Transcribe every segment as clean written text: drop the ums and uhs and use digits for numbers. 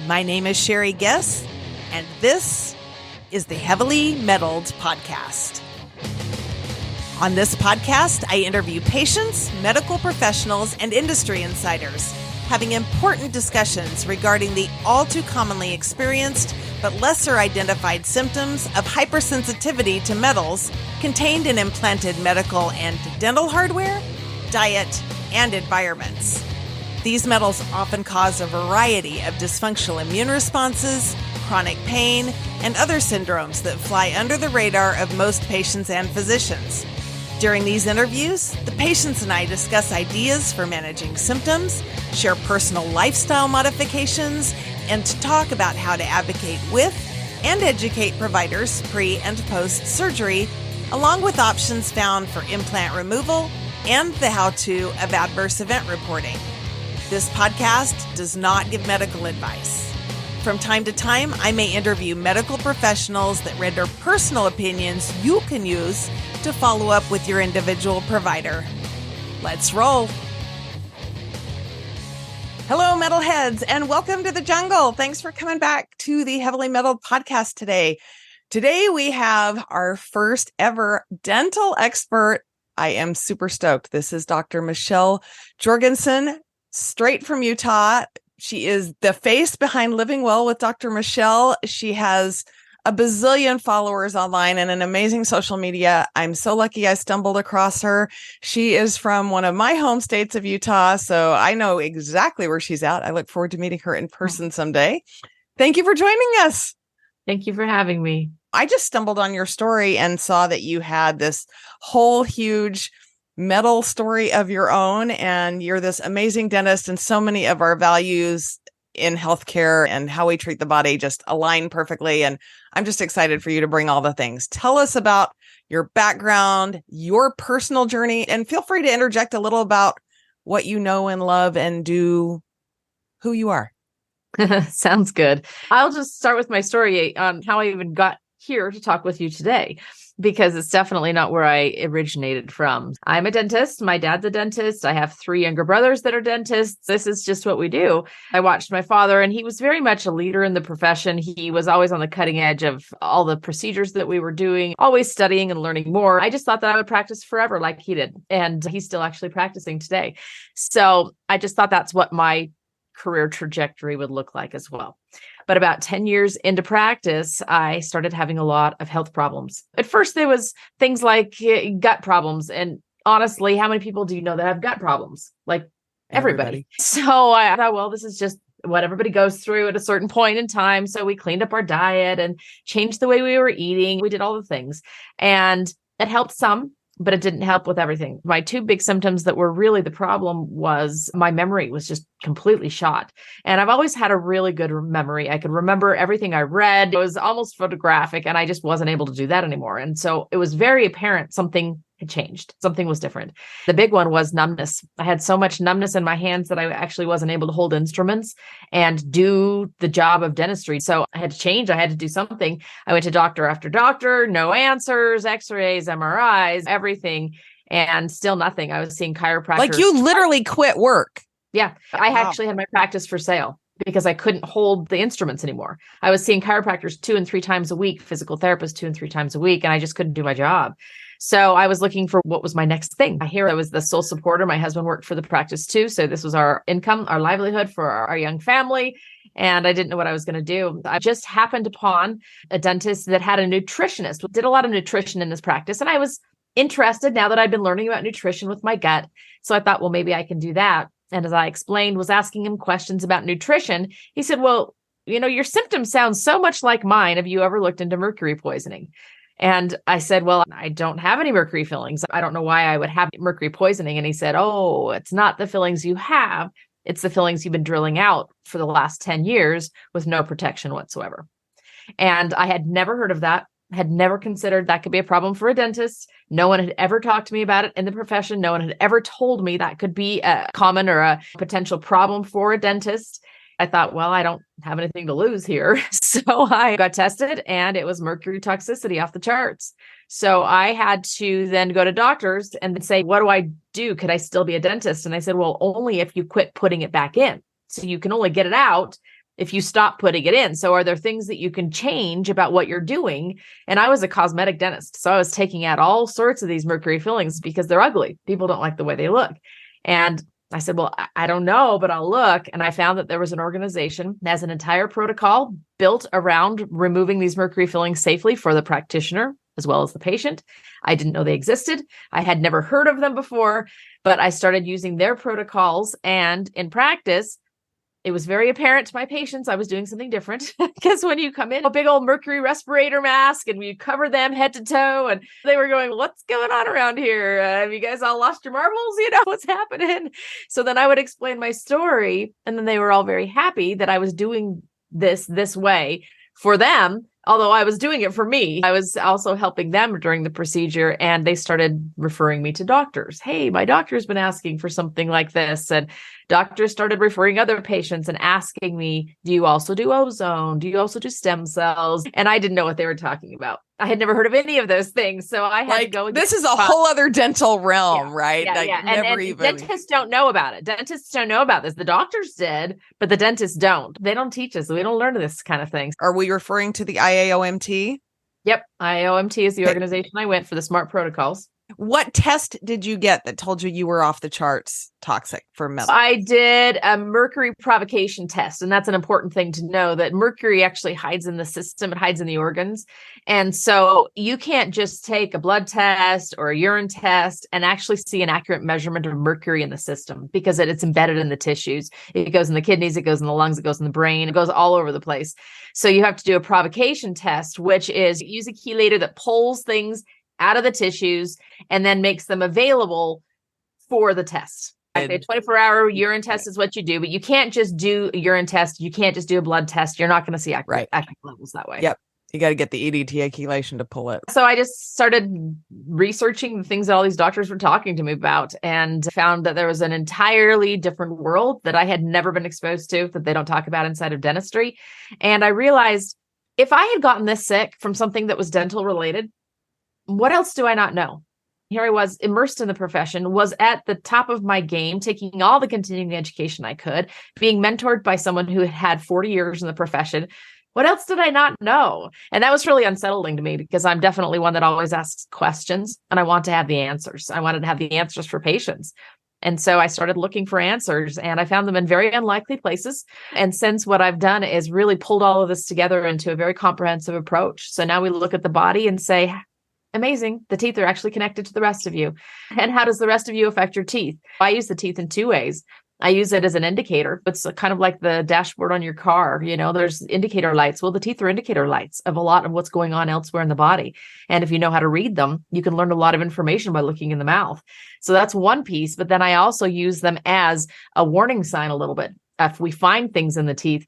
My name is Sherry Guess, and this is the Heavily Meddled Podcast. On this podcast, I interview patients, medical professionals, and industry insiders, having important discussions regarding the all too commonly experienced but lesser identified symptoms of hypersensitivity to metals contained in implanted medical and dental hardware, diet, and environments. These metals often cause a variety of dysfunctional immune responses, chronic pain, and other syndromes that fly under the radar of most patients and physicians. During these interviews, the patients and I discuss ideas for managing symptoms, share personal lifestyle modifications, and talk about how to advocate with and educate providers pre- and post-surgery, along with options found for implant removal and the how-to of adverse event reporting. This podcast does not give medical advice. From time to time, I may interview medical professionals that render personal opinions you can use to follow up with your individual provider. Let's roll. Hello, metalheads, and welcome to the jungle. Thanks for coming back to the Heavily Meddled Podcast today. Today, we have our first ever dental expert. I am super stoked. This is Dr. Michelle Jorgensen, straight from Utah. She is the face behind Living Well with Dr. Michelle. She has a bazillion followers online and an amazing social media. I'm so lucky I stumbled across her. She is from one of my home states of Utah, so I know exactly where she's at. I look forward to meeting her in person someday. Thank you for joining us. Thank you for having me. I just stumbled on your story and saw that you had this whole huge metal story of your own, and you're this amazing dentist, and so many of our values in healthcare and how we treat the body just align perfectly. And I'm just excited for you to bring all the things. Tell us about your background, your personal journey, and feel free to interject a little about what you know and love and do, who you are. Sounds good. I'll just start with my story on how I even got here to talk with you today, because it's definitely not where I originated from. I'm a dentist. My dad's a dentist. I have 3 younger brothers that are dentists. This is just what we do. I watched my father, and he was very much a leader in the profession. He was always on the cutting edge of all the procedures that we were doing, always studying and learning more. I just thought that I would practice forever like he did. And he's still actually practicing today. So I just thought that's what my career trajectory would look like as well. But about 10 years into practice, I started having a lot of health problems. At first, there was things like gut problems. And honestly, how many people do you know that have gut problems? Like everybody. So I thought, well, this is just what everybody goes through at a certain point in time. So we cleaned up our diet and changed the way we were eating. We did all the things. And it helped some, but it didn't help with everything. My 2 big symptoms that were really the problem was my memory was just completely shot. And I've always had a really good memory. I could remember everything I read. It was almost photographic, and I just wasn't able to do that anymore. And so it was very apparent something had changed. Something was different. The big one was numbness. I had so much numbness in my hands that I actually wasn't able to hold instruments and do the job of dentistry. So I had to change. I had to do something. I went to doctor after doctor, no answers, x-rays, MRIs, everything, and still nothing. I was seeing chiropractors. Like you literally quit work. Yeah. I actually had my practice for sale because I couldn't hold the instruments anymore. I was seeing chiropractors 2 and 3 times a week, physical therapists 2 and 3 times a week, and I just couldn't do my job. So I was looking for what was my next thing. I was the sole supporter. My husband worked for the practice too. So this was our income, our livelihood for our young family. And I didn't know what I was going to do. I just happened upon a dentist that had a nutritionist, did a lot of nutrition in this practice. And I was interested now that I'd been learning about nutrition with my gut. So I thought, well, maybe I can do that. And as I explained, was asking him questions about nutrition. He said, well, your symptoms sound so much like mine. Have you ever looked into mercury poisoning? And I said, well, I don't have any mercury fillings. I don't know why I would have mercury poisoning. And he said, oh, it's not the fillings you have. It's the fillings you've been drilling out for the last 10 years with no protection whatsoever. And I had never heard of that, had never considered that could be a problem for a dentist. No one had ever talked to me about it in the profession. No one had ever told me that could be a common or a potential problem for a dentist. I thought, well, I don't have anything to lose here. So I got tested and it was mercury toxicity off the charts. So I had to then go to doctors and say, what do I do? Could I still be a dentist? And I said, well, only if you quit putting it back in. So you can only get it out if you stop putting it in. So are there things that you can change about what you're doing? And I was a cosmetic dentist. So I was taking out all sorts of these mercury fillings because they're ugly. People don't like the way they look. And I said, well, I don't know, but I'll look. And I found that there was an organization that has an entire protocol built around removing these mercury fillings safely for the practitioner as well as the patient. I didn't know they existed. I had never heard of them before, but I started using their protocols. And in practice, it was very apparent to my patients I was doing something different, because when you come in a big old mercury respirator mask and we cover them head to toe, and they were going, what's going on around here? Have you guys all lost your marbles? You know, what's happening? So then I would explain my story, and then they were all very happy that I was doing this way for them. Although I was doing it for me, I was also helping them during the procedure, and they started referring me to doctors. Hey, my doctor's been asking for something like this. And doctors started referring other patients and asking me, do you also do ozone? Do you also do stem cells? And I didn't know what they were talking about. I had never heard of any of those things. So I had to go. This is a whole other dental realm, right? Yeah. And dentists don't know about it. Dentists don't know about this. The doctors did, but the dentists don't. They don't teach us. We don't learn this kind of thing. Are we referring to the IAOMT? Yep. IAOMT is the organization I went for the SMART protocols. What test did you get that told you were off the charts toxic for metal? I did a mercury provocation test. And that's an important thing to know, that mercury actually hides in the system. It hides in the organs. And so you can't just take a blood test or a urine test and actually see an accurate measurement of mercury in the system, because it's embedded in the tissues. It goes in the kidneys, it goes in the lungs, it goes in the brain, it goes all over the place. So you have to do a provocation test, which is use a chelator that pulls things out of the tissues and then makes them available for the test. A 24-hour urine test is what you do, but you can't just do a urine test. You can't just do a blood test. You're not going to see accurate levels that way. Yep. You got to get the EDTA chelation to pull it. So I just started researching the things that all these doctors were talking to me about, and found that there was an entirely different world that I had never been exposed to, that they don't talk about inside of dentistry. And I realized if I had gotten this sick from something that was dental related, what else do I not know? Here I was immersed in the profession, was at the top of my game, taking all the continuing education I could, being mentored by someone who had 40 years in the profession. What else did I not know? And that was really unsettling to me, because I'm definitely one that always asks questions, and I want to have the answers. I wanted to have the answers for patients. And so I started looking for answers, and I found them in very unlikely places. And since what I've done is really pulled all of this together into a very comprehensive approach. So now we look at the body and say, amazing, the teeth are actually connected to the rest of you. And how does the rest of you affect your teeth? I use the teeth in two ways. I use it as an indicator. It's kind of like the dashboard on your car. You know, there's indicator lights. Well, the teeth are indicator lights of a lot of what's going on elsewhere in the body. And if you know how to read them, you can learn a lot of information by looking in the mouth. So that's one piece. But then I also use them as a warning sign a little bit. If we find things in the teeth,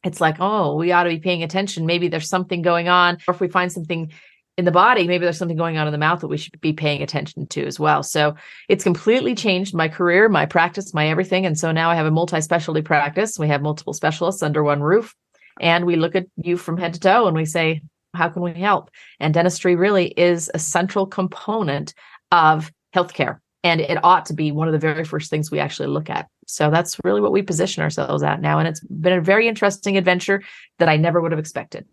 it's like, oh, we ought to be paying attention. Maybe there's something going on. Or if we find something in the body, maybe there's something going on in the mouth that we should be paying attention to as well. So it's completely changed my career, my practice, my everything. And so now I have a multi-specialty practice. We have multiple specialists under one roof, and we look at you from head to toe and we say, how can we help? And dentistry really is a central component of healthcare. And it ought to be one of the very first things we actually look at. So that's really what we position ourselves at now. And it's been a very interesting adventure that I never would have expected.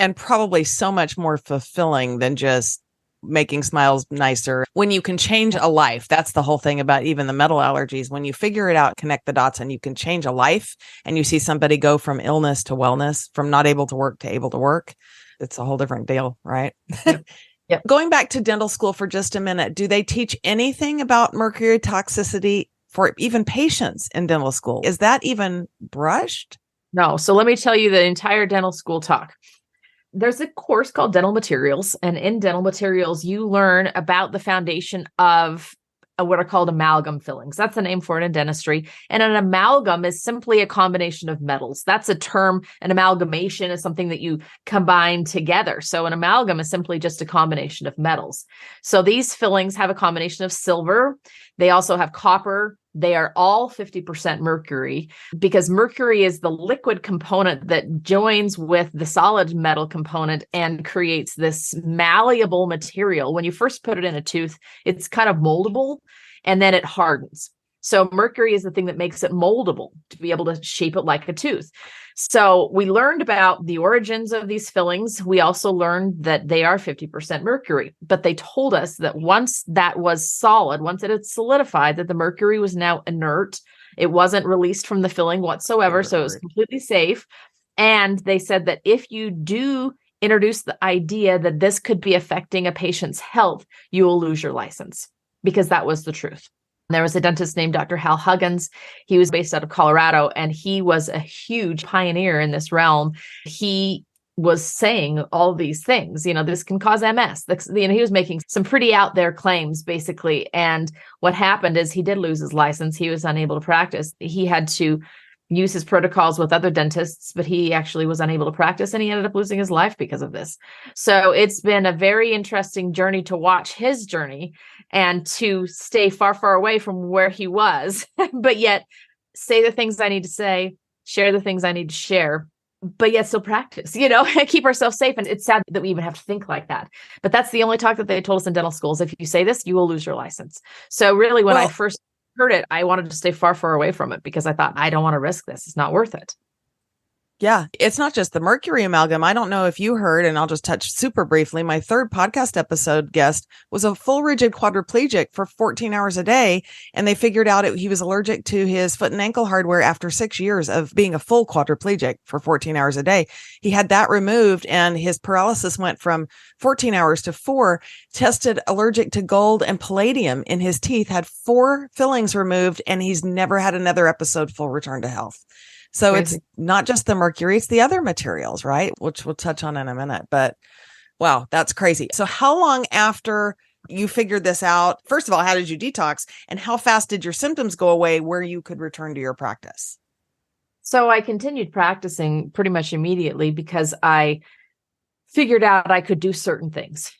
And probably so much more fulfilling than just making smiles nicer. When you can change a life, that's the whole thing about even the metal allergies. When you figure it out, connect the dots, and you can change a life, and you see somebody go from illness to wellness, from not able to work to able to work, it's a whole different deal, right? Yep. Going back to dental school for just a minute, do they teach anything about mercury toxicity for even patients in dental school? Is that even brushed? No. So let me tell you the entire dental school talk. There's a course called Dental Materials, and in Dental Materials, you learn about the foundation of what are called amalgam fillings. That's the name for it in dentistry. And an amalgam is simply a combination of metals. That's a term. An amalgamation is something that you combine together. So an amalgam is simply just a combination of metals. So these fillings have a combination of silver. They also have copper. They are all 50% mercury, because mercury is the liquid component that joins with the solid metal component and creates this malleable material. When you first put it in a tooth, it's kind of moldable, and then it hardens. So mercury is the thing that makes it moldable to be able to shape it like a tooth. So we learned about the origins of these fillings. We also learned that they are 50% mercury, but they told us that once that was solid, once it had solidified, that the mercury was now inert. It wasn't released from the filling whatsoever. So it was completely safe. And they said that if you do introduce the idea that this could be affecting a patient's health, you will lose your license, because that was the truth. There was a dentist named Dr. Hal Huggins. He was based out of Colorado, and he was a huge pioneer in this realm. He was saying all these things, this can cause MS. He was making some pretty out there claims, basically. And what happened is he did lose his license. He was unable to practice. He had to use his protocols with other dentists, but he actually was unable to practice, and he ended up losing his life because of this. So it's been a very interesting journey to watch his journey and to stay far, far away from where he was, but yet say the things I need to say, share the things I need to share, but yet still practice, keep ourselves safe. And it's sad that we even have to think like that. But that's the only talk that they told us in dental schools. If you say this, you will lose your license. So really, when I first heard it, I wanted to stay far, far away from it, because I thought, I don't want to risk this. It's not worth it. Yeah, it's not just the mercury amalgam. I don't know if you heard, and I'll just touch super briefly. My third podcast episode guest was a full rigid quadriplegic for 14 hours a day. And they figured out he was allergic to his foot and ankle hardware after 6 years of being a full quadriplegic for 14 hours a day. He had that removed, and his paralysis went from 14 hours to 4, tested allergic to gold and palladium in his teeth, had 4 fillings removed, and he's never had another episode full return to health. So Crazy. It's not just the mercury, it's the other materials, right? Which we'll touch on in a minute. But wow, that's crazy. So how long after you figured this out, first of all, how did you detox, and how fast did your symptoms go away where you could return to your practice? So I continued practicing pretty much immediately, because I figured out I could do certain things.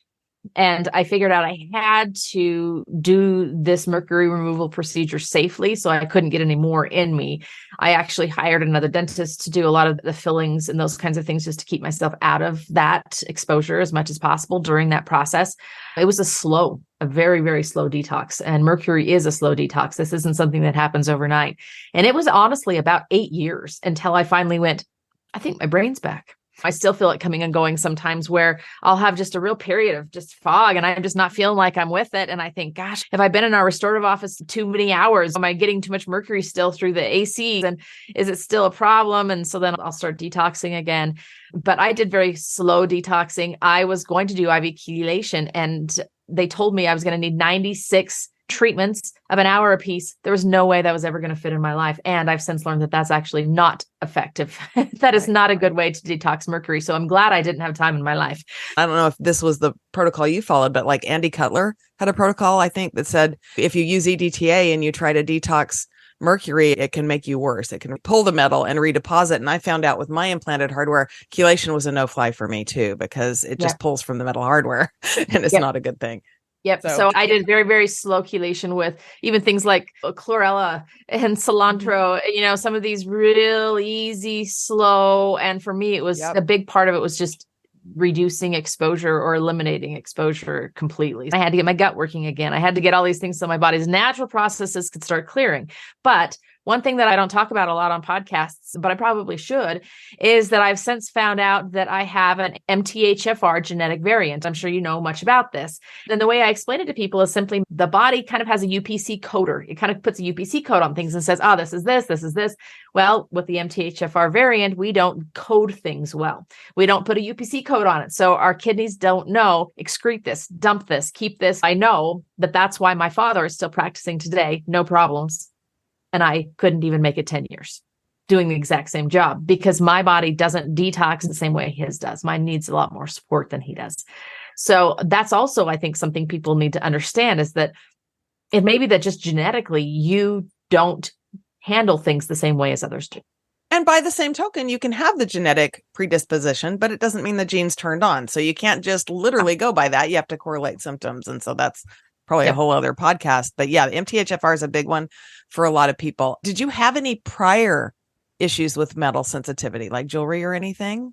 And I figured out I had to do this mercury removal procedure safely, so I couldn't get any more in me. I actually hired another dentist to do a lot of the fillings and those kinds of things, just to keep myself out of that exposure as much as possible during that process. It was a very, very slow detox. And mercury is a slow detox. This isn't something that happens overnight. And it was honestly about 8 years until I finally went, I think my brain's back. I still feel it coming and going sometimes, where I'll have just a real period of just fog, and I'm just not feeling like I'm with it. And I think, gosh, have I been in our restorative office too many hours? Am I getting too much mercury still through the AC? And is it still a problem? And so then I'll start detoxing again. But I did very slow detoxing. I was going to do IV chelation, and they told me I was going to need 96 treatments of an hour apiece. There was no way that was ever going to fit in my life. And I've since learned that that's actually not effective. That is not a good way to detox mercury. So I'm glad I didn't have time in my life. I don't know if this was the protocol you followed, but like Andy Cutler had a protocol, I think, that said, if you use EDTA and you try to detox mercury, it can make you worse. It can pull the metal and redeposit. And I found out with my implanted hardware, chelation was a no-fly for me too, because it just pulls from the metal hardware and it's not a good thing. Yep. So I did very, very slow chelation with even things like chlorella and cilantro, some of these real easy, slow. And for me, it was a big part of it was just reducing exposure or eliminating exposure completely. I had to get my gut working again. I had to get all these things so my body's natural processes could start clearing. But one thing that I don't talk about a lot on podcasts, but I probably should, is that I've since found out that I have an MTHFR genetic variant. I'm sure you know much about this. And the way I explain it to people is simply the body kind of has a UPC coder. It kind of puts a UPC code on things and says, oh, this is this, this is this. Well, with the MTHFR variant, we don't code things well. We don't put a UPC code on it. So our kidneys don't know, excrete this, dump this, keep this. I know that that's why my father is still practicing today, no problems. And I couldn't even make it 10 years doing the exact same job, because my body doesn't detox the same way his does. Mine needs a lot more support than he does. So that's also, I think, something people need to understand, is that it may be that just genetically you don't handle things the same way as others do. And by the same token, you can have the genetic predisposition, but it doesn't mean the genes turned on. So you can't just literally go by that. You have to correlate symptoms. And so that's probably a whole other podcast. But yeah, the MTHFR is a big one for a lot of people. Did you have any prior issues with metal sensitivity, like jewelry or anything?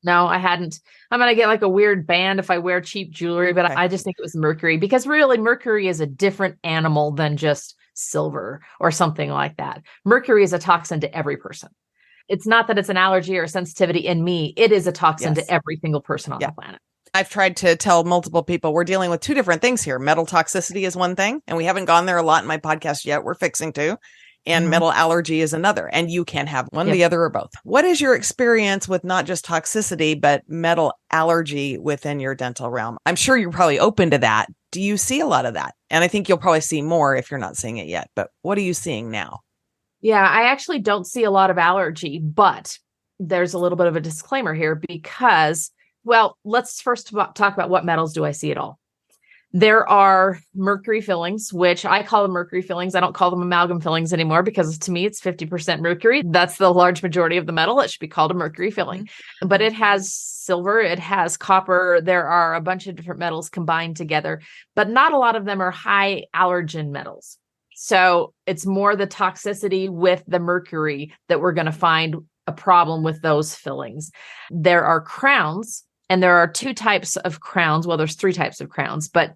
No, I hadn't. I'm going to get like a weird band if I wear cheap jewelry, but I just think it was mercury, because really mercury is a different animal than just silver or something like that. Mercury is a toxin to every person. It's not that it's an allergy or sensitivity in me. It is a toxin to every single person on the planet. I've tried to tell multiple people we're dealing with two different things here. Metal toxicity is one thing, and we haven't gone there a lot in my podcast yet. We're fixing to. And metal allergy is another. And you can have one, the other, or both. What is your experience with not just toxicity, but metal allergy within your dental realm? I'm sure you're probably open to that. Do you see a lot of that? And I think you'll probably see more if you're not seeing it yet. But what are you seeing now? Yeah, I actually don't see a lot of allergy, but there's a little bit of a disclaimer here because, well, let's first talk about what metals do I see at all. There are mercury fillings, which I call them mercury fillings. I don't call them amalgam fillings anymore because to me, it's 50% mercury. That's the large majority of the metal. It should be called a mercury filling. But it has silver, it has copper. There are a bunch of different metals combined together, but not a lot of them are high allergen metals. So it's more the toxicity with the mercury that we're going to find a problem with those fillings. There are crowns, and there are two types of crowns. Well, there's three types of crowns, but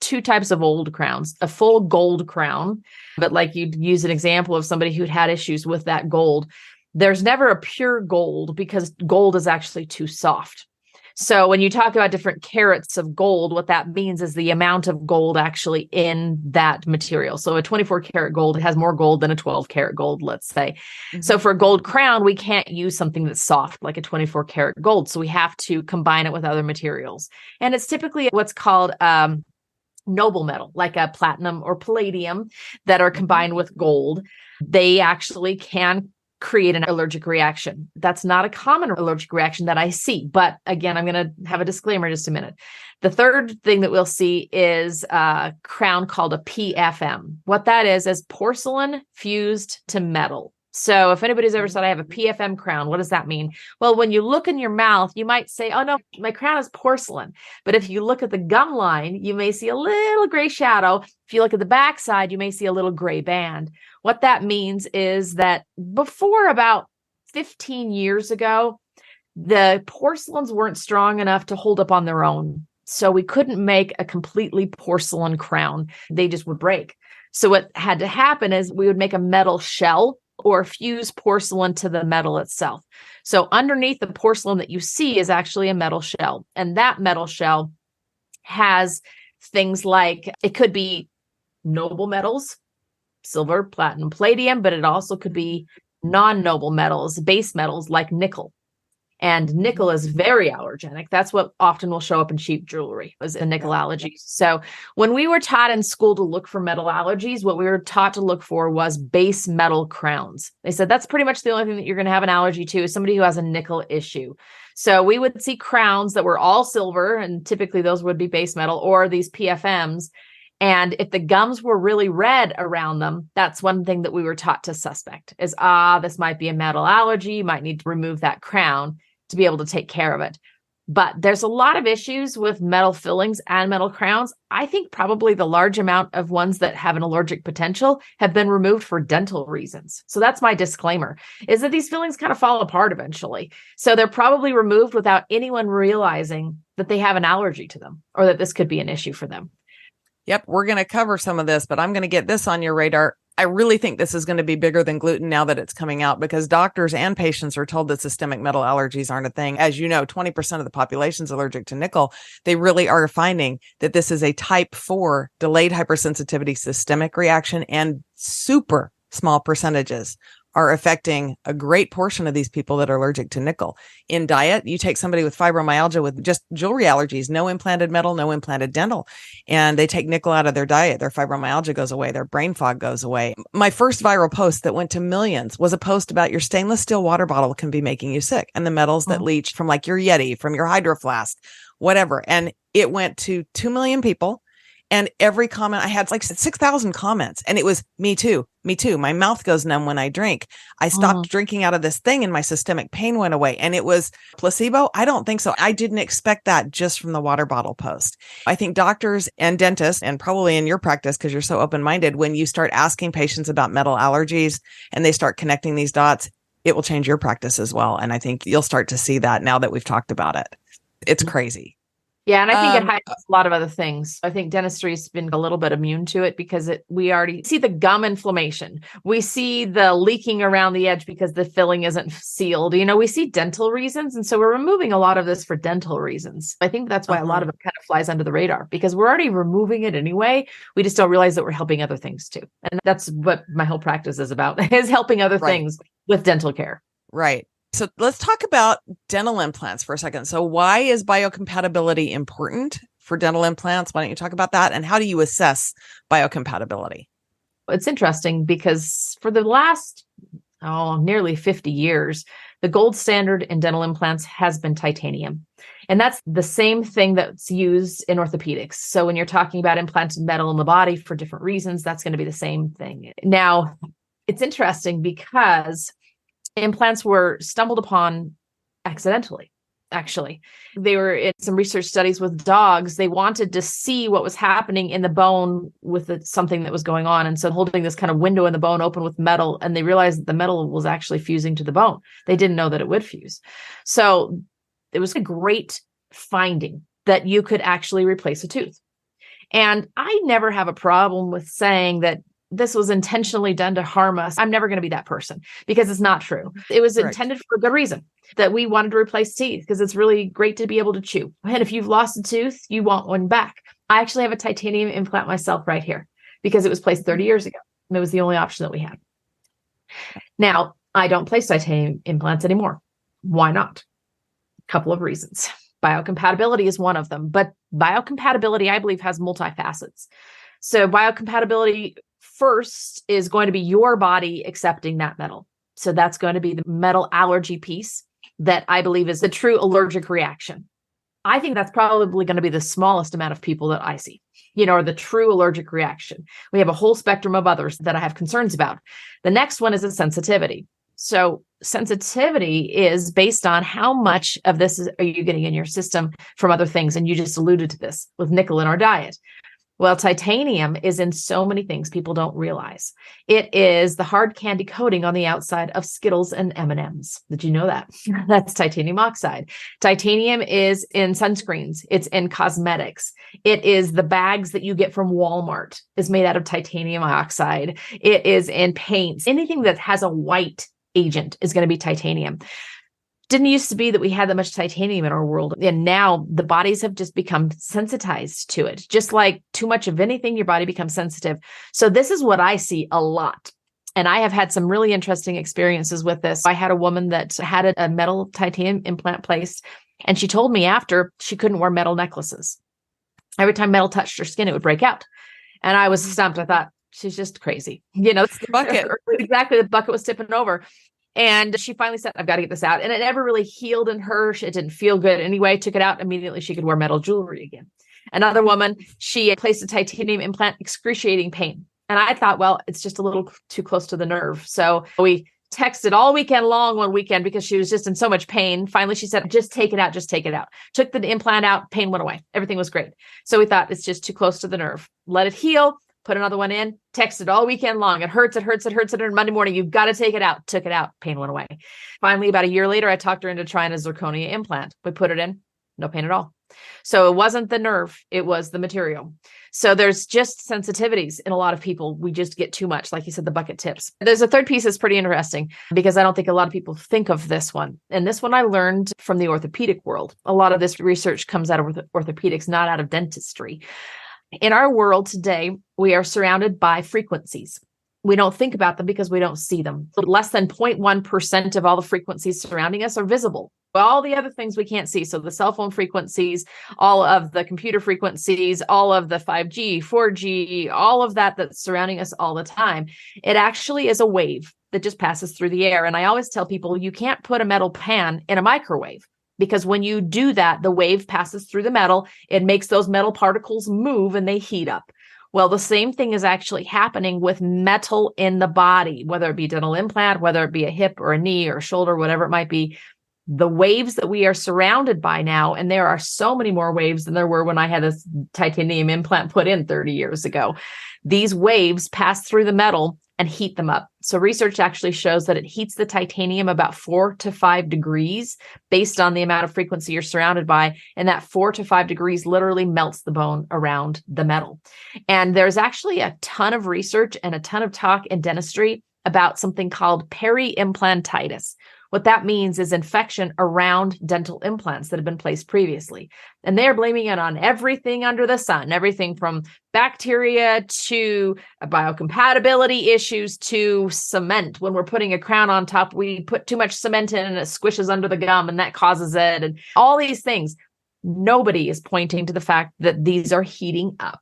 two types of old crowns, a full gold crown. But like you'd use an example of somebody who'd had issues with that gold. There's never a pure gold because gold is actually too soft. So when you talk about different carats of gold, what that means is the amount of gold actually in that material. So a 24 karat gold has more gold than a 12 karat gold, let's say. So for a gold crown, we can't use something that's soft like a 24 karat gold. So we have to combine it with other materials. And it's typically what's called noble metal, like a platinum or palladium that are combined with gold. They actually can create an allergic reaction. That's not a common allergic reaction that I see. But again, I'm going to have a disclaimer in just a minute. The third thing that we'll see is a crown called a PFM. What that is porcelain fused to metal. So if anybody's ever said I have a PFM crown, what does that mean? Well, when you look in your mouth, you might say, oh no, my crown is porcelain. But if you look at the gum line, you may see a little gray shadow. If you look at the backside, you may see a little gray band. What that means is that before about 15 years ago, the porcelains weren't strong enough to hold up on their own. So we couldn't make a completely porcelain crown. They just would break. So what had to happen is we would make a metal shell or fuse porcelain to the metal itself. So underneath the porcelain that you see is actually a metal shell. And that metal shell has things like, it could be noble metals, silver, platinum, palladium, but it also could be non-noble metals, base metals like nickel. And nickel is very allergenic. That's what often will show up in cheap jewelry, is a nickel allergy. So when we were taught in school to look for metal allergies, what we were taught to look for was base metal crowns. They said that's pretty much the only thing that you're going to have an allergy to is somebody who has a nickel issue. So we would see crowns that were all silver, and typically those would be base metal, or these PFMs. And if the gums were really red around them, that's one thing that we were taught to suspect is, this might be a metal allergy. You might need to remove that crown to be able to take care of it. But there's a lot of issues with metal fillings and metal crowns. I think probably the large amount of ones that have an allergic potential have been removed for dental reasons. So that's my disclaimer, is that these fillings kind of fall apart eventually. So they're probably removed without anyone realizing that they have an allergy to them or that this could be an issue for them. Yep, we're going to cover some of this, but I'm going to get this on your radar. I really think this is going to be bigger than gluten now that it's coming out, because doctors and patients are told that systemic metal allergies aren't a thing. As you know, 20% of the population is allergic to nickel. They really are finding that this is a type 4 delayed hypersensitivity systemic reaction, and super small percentages are affecting a great portion of these people that are allergic to nickel. In diet, you take somebody with fibromyalgia with just jewelry allergies, no implanted metal, no implanted dental, and they take nickel out of their diet, their fibromyalgia goes away, their brain fog goes away. My first viral post that went to millions was a post about your stainless steel water bottle can be making you sick, and the metals that leach from like your Yeti, from your Hydro Flask, whatever. And it went to 2 million people. And every comment I had, like 6,000 comments, and it was me too. Me too. My mouth goes numb when I drink. I stopped drinking out of this thing and my systemic pain went away. And it was placebo. I don't think so. I didn't expect that just from the water bottle post. I think doctors and dentists, and probably in your practice, because you're so open-minded, when you start asking patients about metal allergies and they start connecting these dots, it will change your practice as well. And I think you'll start to see that now that we've talked about it. It's crazy. Yeah, and I think it hides a lot of other things. I think dentistry's been a little bit immune to it because we already see the gum inflammation. We see the leaking around the edge because the filling isn't sealed. We see dental reasons. And so we're removing a lot of this for dental reasons. I think that's why a lot of it kind of flies under the radar because we're already removing it anyway. We just don't realize that we're helping other things too. And that's what my whole practice is about, is helping other things with dental care. Right. So let's talk about dental implants for a second. So why is biocompatibility important for dental implants? Why don't you talk about that? And how do you assess biocompatibility? It's interesting because for the last, nearly 50 years, the gold standard in dental implants has been titanium. And that's the same thing that's used in orthopedics. So when you're talking about implanted metal in the body for different reasons, that's going to be the same thing. Now, it's interesting because implants were stumbled upon accidentally, actually. They were in some research studies with dogs. They wanted to see what was happening in the bone with something that was going on. And so holding this kind of window in the bone open with metal, and they realized that the metal was actually fusing to the bone. They didn't know that it would fuse. So it was a great finding that you could actually replace a tooth. And I never have a problem with saying that this was intentionally done to harm us. I'm never going to be that person because it's not true. It was intended for a good reason, that we wanted to replace teeth because it's really great to be able to chew. And if you've lost a tooth, you want one back. I actually have a titanium implant myself right here because it was placed 30 years ago. And it was the only option that we had. Now, I don't place titanium implants anymore. Why not? A couple of reasons. Biocompatibility is one of them, but biocompatibility, I believe, has multifacets. So biocompatibility first is going to be your body accepting that metal. So that's going to be the metal allergy piece that I believe is the true allergic reaction. I think that's probably going to be the smallest amount of people that I see, or the true allergic reaction. We have a whole spectrum of others that I have concerns about. The next one is a sensitivity. So sensitivity is based on how much of this are you getting in your system from other things. And you just alluded to this with nickel in our diet. Well, titanium is in so many things people don't realize. It is the hard candy coating on the outside of Skittles and M&Ms. Did you know that? That's titanium oxide. Titanium is in sunscreens. It's in cosmetics. It is the bags that you get from Walmart is made out of titanium oxide. It is in paints. Anything that has a white agent is going to be titanium. Didn't used to be that we had that much titanium in our world. And now the bodies have just become sensitized to it. Just like too much of anything, your body becomes sensitive. So this is what I see a lot. And I have had some really interesting experiences with this. I had a woman that had a metal titanium implant placed, and she told me after she couldn't wear metal necklaces. Every time metal touched her skin, it would break out. And I was stumped. I thought, she's just crazy. It's the bucket. Exactly. The bucket was tipping over. And she finally said, I've got to get this out. And it never really healed in her. It didn't feel good anyway. Took it out. Immediately, she could wear metal jewelry again. Another woman, she placed a titanium implant, excruciating pain. And I thought, well, it's just a little too close to the nerve. So we texted all weekend long one weekend because she was just in so much pain. Finally, she said, just take it out. Just take it out. Took the implant out. Pain went away. Everything was great. So we thought it's just too close to the nerve. Let it heal. Put another one in, texted all weekend long. It hurts, it hurts, it hurts. And Monday morning, you've got to take it out. Took it out. Pain went away. Finally, about a year later, I talked her into trying a zirconia implant. We put it in, no pain at all. So it wasn't the nerve, it was the material. So there's just sensitivities in a lot of people. We just get too much. Like you said, the bucket tips. There's a third piece that's pretty interesting because I don't think a lot of people think of this one. And this one I learned from the orthopedic world. A lot of this research comes out of orthopedics, not out of dentistry. In our world today, we are surrounded by frequencies. We don't think about them because we don't see them. Less than 0.1% of all the frequencies surrounding us are visible. All the other things we can't see. So the cell phone frequencies, all of the computer frequencies, all of the 5G, 4G, all of that that's surrounding us all the time. It actually is a wave that just passes through the air. And I always tell people, you can't put a metal pan in a microwave. Because when you do that, the wave passes through the metal. It makes those metal particles move and they heat up. Well, the same thing is actually happening with metal in the body, whether it be dental implant, whether it be a hip or a knee or a shoulder, whatever it might be. The waves that we are surrounded by now, and there are so many more waves than there were when I had this titanium implant put in 30 years ago. These waves pass through the metal and heat them up. So research actually shows that it heats the titanium about 4 to 5 degrees based on the amount of frequency you're surrounded by. And that 4 to 5 degrees literally melts the bone around the metal. And there's actually a ton of research and a ton of talk in dentistry about something called peri-implantitis. What that means is infection around dental implants that have been placed previously. And they're blaming it on everything under the sun, everything from bacteria to biocompatibility issues to cement. When we're putting a crown on top, we put too much cement in and it squishes under the gum and that causes it. And all these things. Nobody is pointing to the fact that these are heating up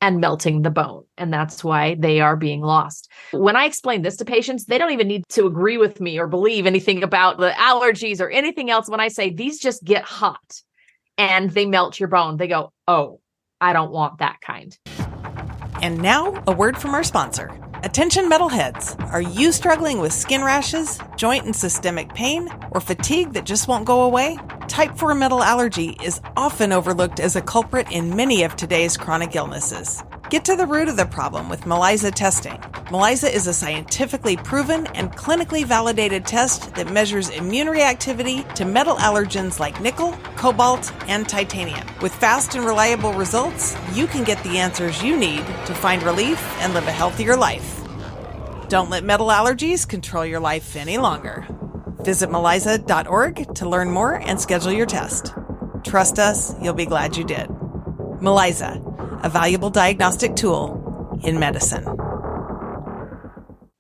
and melting the bone. And that's why they are being lost. When I explain this to patients, they don't even need to agree with me or believe anything about the allergies or anything else. When I say these just get hot and they melt your bone, they go, oh, I don't want that kind. And now a word from our sponsor. Attention metalheads. Are you struggling with skin rashes, joint and systemic pain, or fatigue that just won't go away? Type 4 metal allergy is often overlooked as a culprit in many of today's chronic illnesses. Get to the root of the problem with ELISA testing. ELISA is a scientifically proven and clinically validated test that measures immune reactivity to metal allergens like nickel, cobalt, and titanium. With fast and reliable results, you can get the answers you need to find relief and live a healthier life. Don't let metal allergies control your life any longer. Visit melisa.org to learn more and schedule your test. Trust us, you'll be glad you did. ELISA, a valuable diagnostic tool in medicine.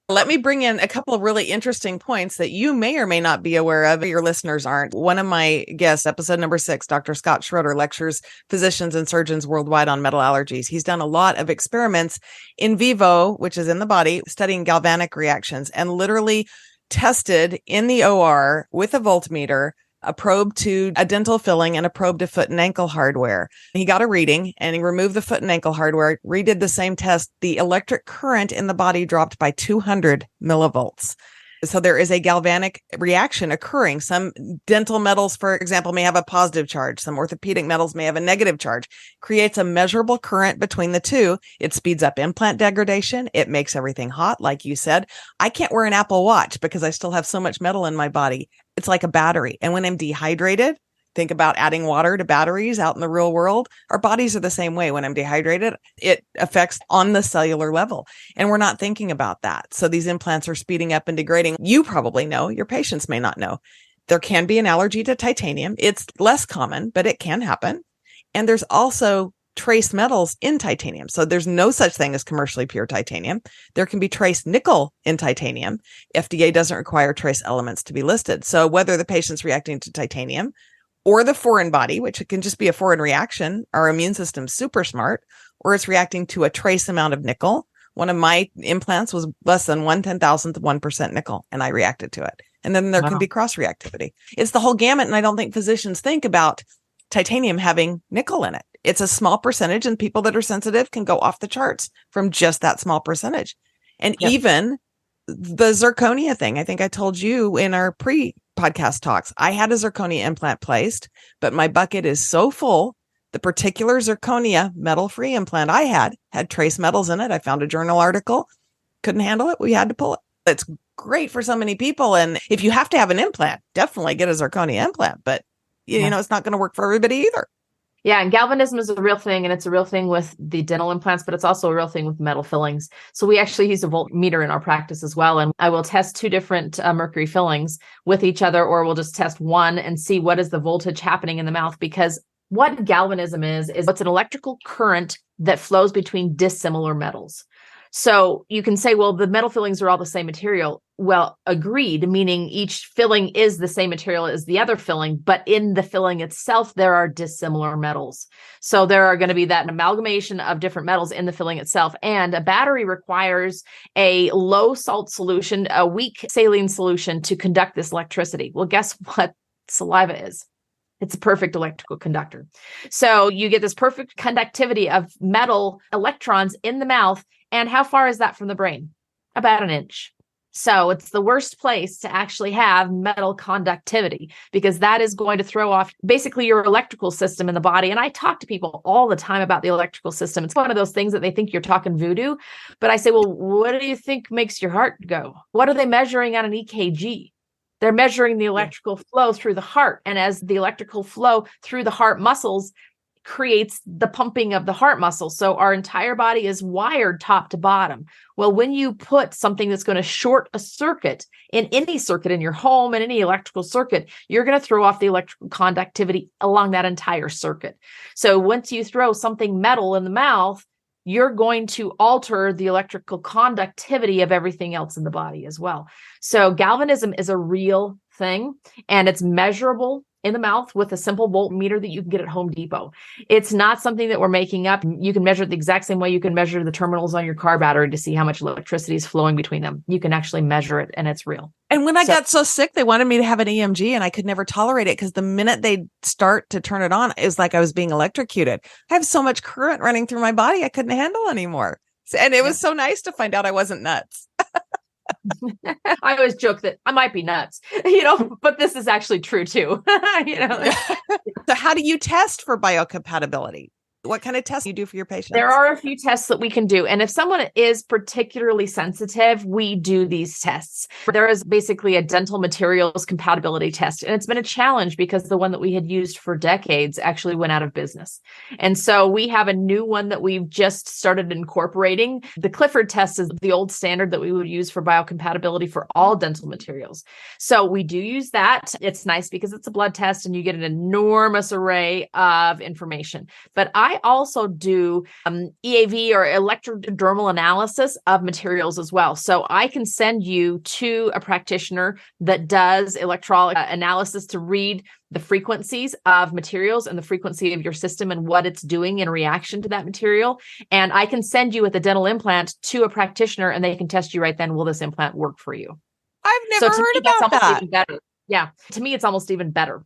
Let me bring in a couple of really interesting points that you may or may not be aware of, your listeners aren't. One of my guests, episode number 6, Dr. Scott Schroeder, lectures physicians and surgeons worldwide on metal allergies. He's done a lot of experiments in vivo, which is in the body, studying galvanic reactions, and literally tested in the OR with a voltmeter a probe to a dental filling and a probe to foot and ankle hardware. He got a reading and he removed the foot and ankle hardware, redid the same test. The electric current in the body dropped by 200 millivolts. So there is a galvanic reaction occurring. Some dental metals, for example, may have a positive charge. Some orthopedic metals may have a negative charge. Creates a measurable current between the two. It speeds up implant degradation. It makes everything hot, like you said. I can't wear an Apple Watch because I still have so much metal in my body. It's like a battery. And when I'm dehydrated, think about adding water to batteries out in the real world. Our bodies are the same way. When I'm dehydrated, it affects on the cellular level. And we're not thinking about that. So these implants are speeding up and degrading. You probably know, your patients may not know. There can be an allergy to titanium. It's less common, but it can happen. And there's also trace metals in titanium. So there's no such thing as commercially pure titanium. There can be trace nickel in titanium. FDA doesn't require trace elements to be listed. So whether the patient's reacting to titanium or the foreign body, which it can just be a foreign reaction, our immune system's super smart, or it's reacting to a trace amount of nickel. One of my implants was less than 1/10,000th of 1% nickel, and I reacted to it. And then there can be cross-reactivity. It's the whole gamut, and I don't think physicians think about titanium having nickel in it. It's a small percentage, and people that are sensitive can go off the charts from just that small percentage. And even the zirconia thing, I think I told you in our pre-podcast talks, I had a zirconia implant placed, but my bucket is so full. The particular zirconia metal-free implant I had trace metals in it. I found a journal article, couldn't handle it. We had to pull it. It's great for so many people. And if you have to have an implant, definitely get a zirconia implant, but you know, it's not going to work for everybody either. Yeah, and galvanism is a real thing, and it's a real thing with the dental implants, but it's also a real thing with metal fillings. So we actually use a voltmeter in our practice as well, and I will test 2 different mercury fillings with each other, or we'll just test one and see what is the voltage happening in the mouth, because what galvanism is it's an electrical current that flows between dissimilar metals. So you can say, well, the metal fillings are all the same material. Well, agreed, meaning each filling is the same material as the other filling, but in the filling itself, there are dissimilar metals. So there are going to be that amalgamation of different metals in the filling itself. And a battery requires a low salt solution, a weak saline solution to conduct this electricity. Well, guess what saliva is? It's a perfect electrical conductor. So you get this perfect conductivity of metal electrons in the mouth. And how far is that from the brain? About an inch. So it's the worst place to actually have metal conductivity, because that is going to throw off basically your electrical system in the body. And I talk to people all the time about the electrical system. It's one of those things that they think you're talking voodoo. But I say, well, what do you think makes your heart go? What are they measuring on an EKG? They're measuring the electrical flow through the heart. And as the electrical flow through the heart muscles creates the pumping of the heart muscle. So our entire body is wired top to bottom. Well, when you put something that's going to short a circuit in any circuit in your home and any electrical circuit, you're going to throw off the electrical conductivity along that entire circuit. So once you throw something metal in the mouth, you're going to alter the electrical conductivity of everything else in the body as well. So galvanism is a real thing, and it's measurable in the mouth with a simple voltmeter that you can get at Home Depot. It's not something that we're making up. You can measure it the exact same way you can measure the terminals on your car battery to see how much electricity is flowing between them. You can actually measure it, and it's real. And when I got so sick, they wanted me to have an EMG, and I could never tolerate it because the minute they start to turn it on, it was like I was being electrocuted. I have so much current running through my body, I couldn't handle anymore. And it was so nice to find out I wasn't nuts. I always joke that I might be nuts, but this is actually true too. So how do you test for biocompatibility? What kind of tests do you do for your patients? There are a few tests that we can do. And if someone is particularly sensitive, we do these tests. There is basically a dental materials compatibility test. And it's been a challenge because the one that we had used for decades actually went out of business. And so we have a new one that we've just started incorporating. The Clifford test is the old standard that we would use for biocompatibility for all dental materials. So we do use that. It's nice because it's a blood test and you get an enormous array of information. But I also do EAV or electrodermal analysis of materials as well. So I can send you to a practitioner that does electrolytic analysis to read the frequencies of materials and the frequency of your system and what it's doing in reaction to that material. And I can send you with a dental implant to a practitioner and they can test you right then. Will this implant work for you? I've never heard about that. Even better. Yeah. To me, it's almost even better.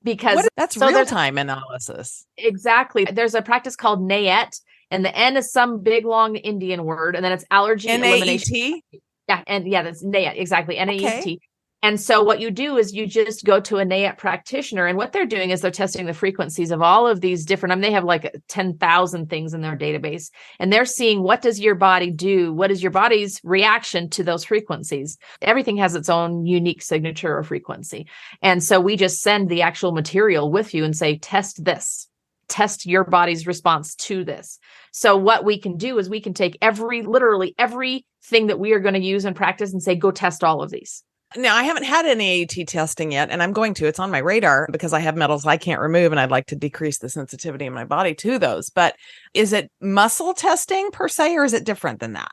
Because that's real-time analysis. Exactly. There's a practice called NAET, and the N is some big long Indian word, and then it's allergy elimination. Yeah, and that's NAET, exactly. NAET. Okay. And so what you do is you just go to a NAET practitioner, and what they're doing is they're testing the frequencies of all of these different, they have like 10,000 things in their database, and they're seeing what does your body do? What is your body's reaction to those frequencies? Everything has its own unique signature or frequency. And so we just send the actual material with you and say, test this. Test your body's response to this. So what we can do is we can take literally everything that we are going to use in practice and say, go test all of these. Now, I haven't had any AET testing yet, and I'm going to. It's on my radar because I have metals I can't remove, and I'd like to decrease the sensitivity in my body to those. But is it muscle testing per se, or is it different than that?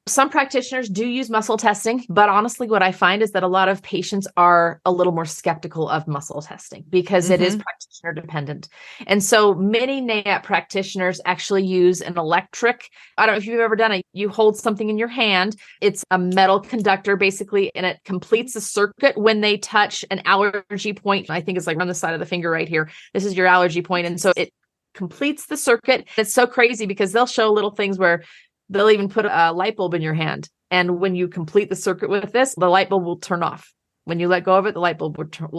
Some practitioners do use muscle testing, but honestly, what I find is that a lot of patients are a little more skeptical of muscle testing because it is practitioner dependent. And so many NAET practitioners actually use an electric. I don't know if you've ever done it. You hold something in your hand. It's a metal conductor basically, and it completes a circuit when they touch an allergy point. I think it's like on the side of the finger right here. This is your allergy point. And so it completes the circuit. It's so crazy because they'll show little things where they'll even put a light bulb in your hand. And when you complete the circuit with this, the light bulb will turn off. When you let go of it, the light bulb will turn.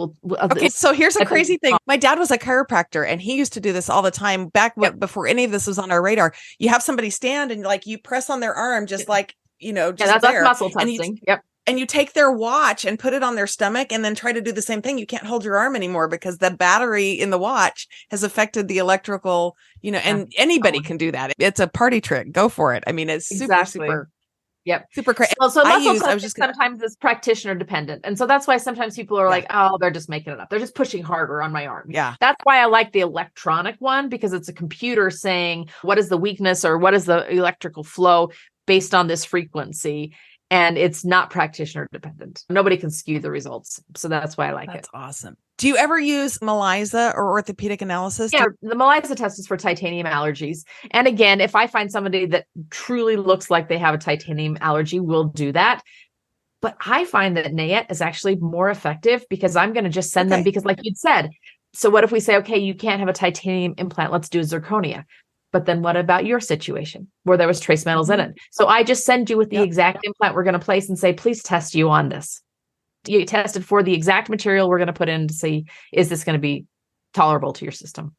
Okay, so here's a crazy thing. My dad was a chiropractor, and he used to do this all the time before any of this was on our radar. You have somebody stand and like you press on their arm, just like, just that's muscle testing. And you take their watch and put it on their stomach and then try to do the same thing. You can't hold your arm anymore because the battery in the watch has affected the electrical, and anybody can do that. It's a party trick. Go for it. It's super super crazy. So muscle testing sometimes is practitioner dependent. And so that's why sometimes people are like, oh, they're just making it up. They're just pushing harder on my arm. Yeah. That's why I like the electronic one, because it's a computer saying, what is the weakness or what is the electrical flow based on this frequency? And it's not practitioner dependent. Nobody can skew the results. So that's why I like it. That's awesome. Do you ever use ELISA or orthopedic analysis? Yeah, the ELISA test is for titanium allergies. And again, if I find somebody that truly looks like they have a titanium allergy, we'll do that. But I find that NAET is actually more effective because I'm going to just send them because like you'd said, so what if we say, okay, you can't have a titanium implant, let's do a zirconia. But then what about your situation where there was trace metals in it? So I just send you with the exact implant we're going to place and say, please test you on this. You get tested for the exact material we're going to put in to see, is this going to be tolerable to your system?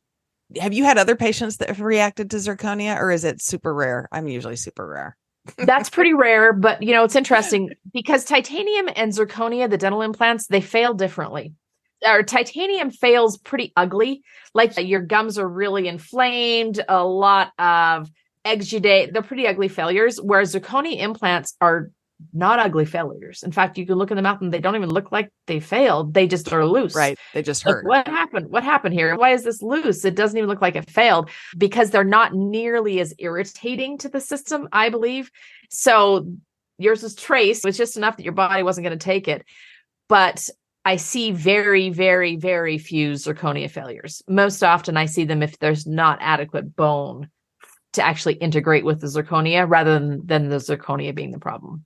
Have you had other patients that have reacted to zirconia, or is it super rare? I'm usually super rare. That's pretty rare, but it's interesting because titanium and zirconia, the dental implants, they fail differently. Our titanium fails pretty ugly. Like your gums are really inflamed, a lot of exudate. They're pretty ugly failures, whereas zirconia implants are not ugly failures. In fact, you can look in the mouth and they don't even look like they failed. They just are loose. Right. They just hurt. What happened? What happened here? Why is this loose? It doesn't even look like it failed because they're not nearly as irritating to the system, I believe. So yours was trace. It was just enough that your body wasn't going to take it. But I see very, very, very few zirconia failures. Most often I see them if there's not adequate bone to actually integrate with the zirconia rather than the zirconia being the problem.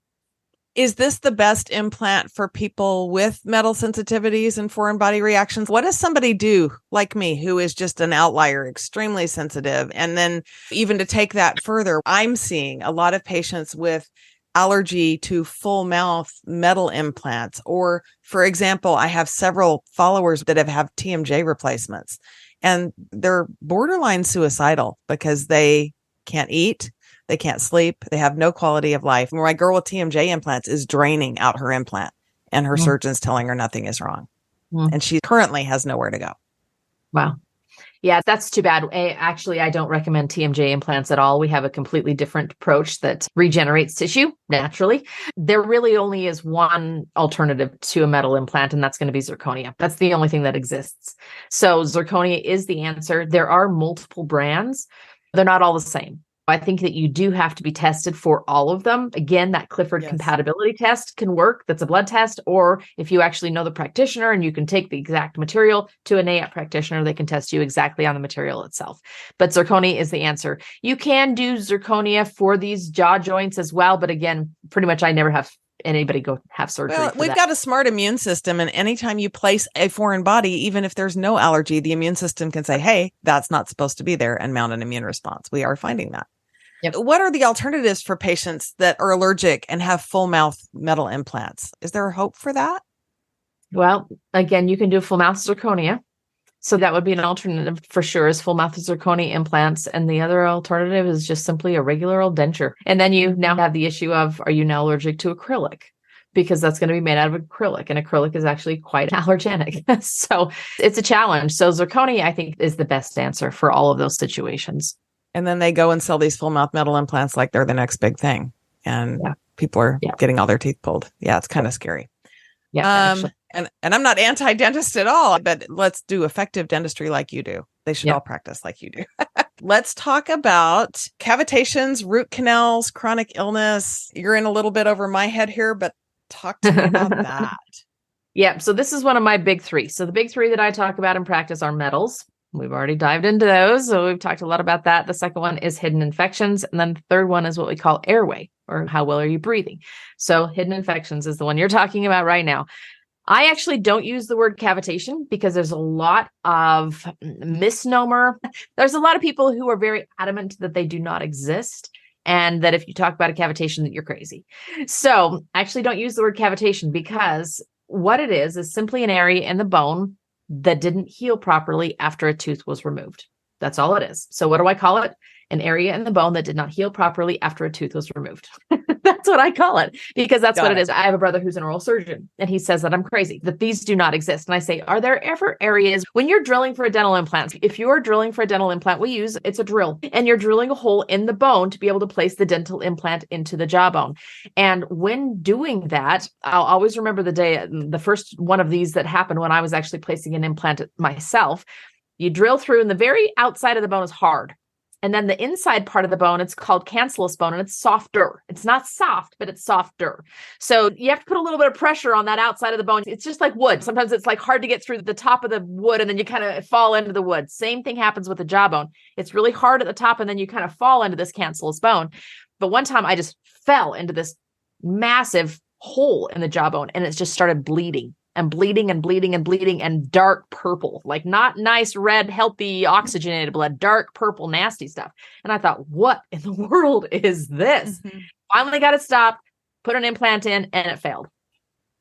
Is this the best implant for people with metal sensitivities and foreign body reactions? What does somebody do like me who is just an outlier, extremely sensitive? And then even to take that further, I'm seeing a lot of patients with allergy to full mouth metal implants. Or, for example, I have several followers that have TMJ replacements, and they're borderline suicidal because they can't eat. They can't sleep. They have no quality of life. My girl with TMJ implants is draining out her implant, and her surgeon's telling her nothing is wrong. And she currently has nowhere to go. Wow. Yeah, that's too bad. Actually, I don't recommend TMJ implants at all. We have a completely different approach that regenerates tissue naturally. There really only is one alternative to a metal implant, and that's going to be zirconia. That's the only thing that exists. So zirconia is the answer. There are multiple brands. They're not all the same. I think that you do have to be tested for all of them. Again, that Clifford compatibility test can work. That's a blood test. Or if you actually know the practitioner and you can take the exact material to a NAAP practitioner, they can test you exactly on the material itself. But zirconia is the answer. You can do zirconia for these jaw joints as well. But again, pretty much I never have anybody go have surgery. Well, we've got a smart immune system, and anytime you place a foreign body, even if there's no allergy, the immune system can say, hey, that's not supposed to be there, and mount an immune response. We are finding that. Yep. What are the alternatives for patients that are allergic and have full mouth metal implants? Is there a hope for that? Well, again, you can do full mouth zirconia. So that would be an alternative for sure, is full mouth zirconia implants. And the other alternative is just simply a regular old denture. And then you now have the issue of, are you now allergic to acrylic? Because that's going to be made out of acrylic, and acrylic is actually quite allergenic. So it's a challenge. So zirconia, I think, is the best answer for all of those situations. And then they go and sell these full mouth metal implants like they're the next big thing. And people are getting all their teeth pulled. Yeah, it's kind of scary. Yeah. And I'm not anti-dentist at all, but let's do effective dentistry like you do. They should all practice like you do. Let's talk about cavitations, root canals, chronic illness. You're in a little bit over my head here, but talk to me about that. Yeah. So this is one of my big three. So the big three that I talk about in practice are metals. We've already dived into those. So we've talked a lot about that. The second one is hidden infections. And then the third one is what we call airway, or how well are you breathing? So hidden infections is the one you're talking about right now. I actually don't use the word cavitation because there's a lot of misnomer. There's a lot of people who are very adamant that they do not exist, and that if you talk about a cavitation, that you're crazy. So I actually don't use the word cavitation because what it is simply an area in the bone that didn't heal properly after a tooth was removed. That's all it is. So what do I call it? An area in the bone that did not heal properly after a tooth was removed. That's what I call it, because that's what it is. I have a brother who's an oral surgeon, and he says that I'm crazy, that these do not exist. And I say, are there ever areas when you're drilling for a dental implant? If you're drilling for a dental implant, it's a drill, and you're drilling a hole in the bone to be able to place the dental implant into the jawbone. And when doing that, I'll always remember the day, the first one of these that happened when I was actually placing an implant myself. You drill through, and the very outside of the bone is hard. And then the inside part of the bone, it's called cancellous bone, and it's softer. It's not soft, but it's softer. So you have to put a little bit of pressure on that outside of the bone. It's just like wood. Sometimes it's like hard to get through the top of the wood, and then you kind of fall into the wood. Same thing happens with the jawbone. It's really hard at the top, and then you kind of fall into this cancellous bone. But one time I just fell into this massive hole in the jawbone, and it just started bleeding. and bleeding and bleeding and bleeding and dark purple, like not nice, red, healthy, oxygenated blood, dark purple, nasty stuff. And I thought, what in the world is this? Mm-hmm. Finally got it stopped, put an implant in, and it failed.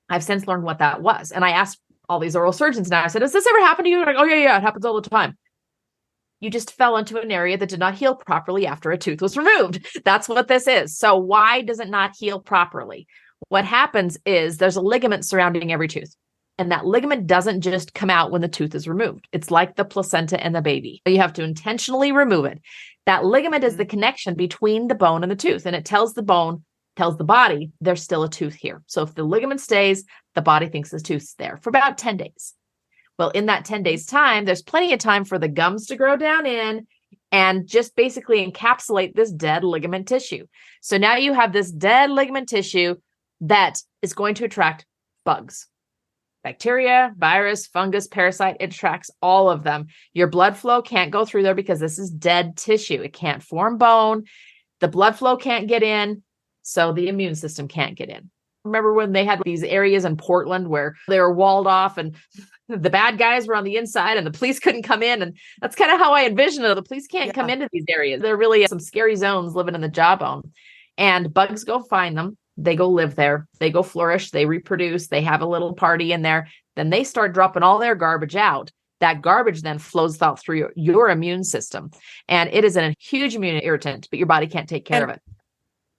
I've since learned what that was. And I asked all these oral surgeons now, I said, has this ever happened to you? Like, oh yeah, it happens all the time. You just fell into an area that did not heal properly after a tooth was removed. That's what this is. So why does it not heal properly? What happens is there's a ligament surrounding every tooth. And that ligament doesn't just come out when the tooth is removed. It's like the placenta and the baby. You have to intentionally remove it. That ligament is the connection between the bone and the tooth. And it tells the bone, tells the body, there's still a tooth here. So if the ligament stays, the body thinks the tooth's there for about 10 days. Well, in that 10 days time, there's plenty of time for the gums to grow down in and just basically encapsulate this dead ligament tissue. So now you have this dead ligament tissue that is going to attract bugs. Bacteria, virus, fungus, parasite, it attracts all of them. Your blood flow can't go through there because this is dead tissue. It can't form bone. The blood flow can't get in, so the immune system can't get in. Remember when they had these areas in Portland where they were walled off and the bad guys were on the inside and the police couldn't come in? And that's kind of how I envision it. The police can't come into these areas. They're really some scary zones living in the jawbone. And bugs go find them. They go live there. They go flourish. They reproduce. They have a little party in there. Then they start dropping all their garbage out. That garbage then flows out through your immune system. And it is a huge immune irritant, but your body can't take care of it.